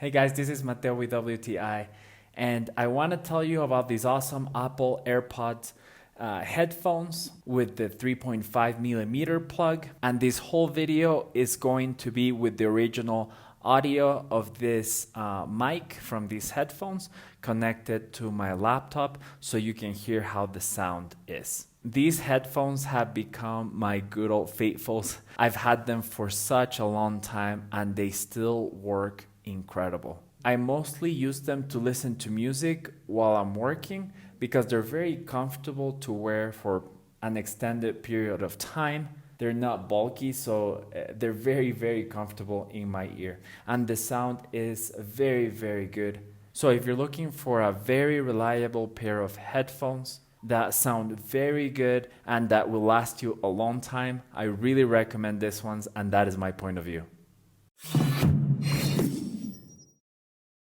Hey guys, this is Mateo with WTI, and I want to tell you about these awesome Apple AirPods headphones with the 3.5 millimeter plug. And this whole video is going to be with the original audio of this mic from these headphones connected to my laptop so you can hear how the sound is. These headphones have become my good old faithfuls. I've had them for such a long time and they still work incredible. I mostly use them to listen to music while I'm working because they're very comfortable to wear for an extended period of time. They're not bulky, so they're very, very comfortable in my ear. And the sound is very, very good. So if you're looking for a very reliable pair of headphones that sound very good and that will last you a long time, I really recommend this ones, and that is my point of view.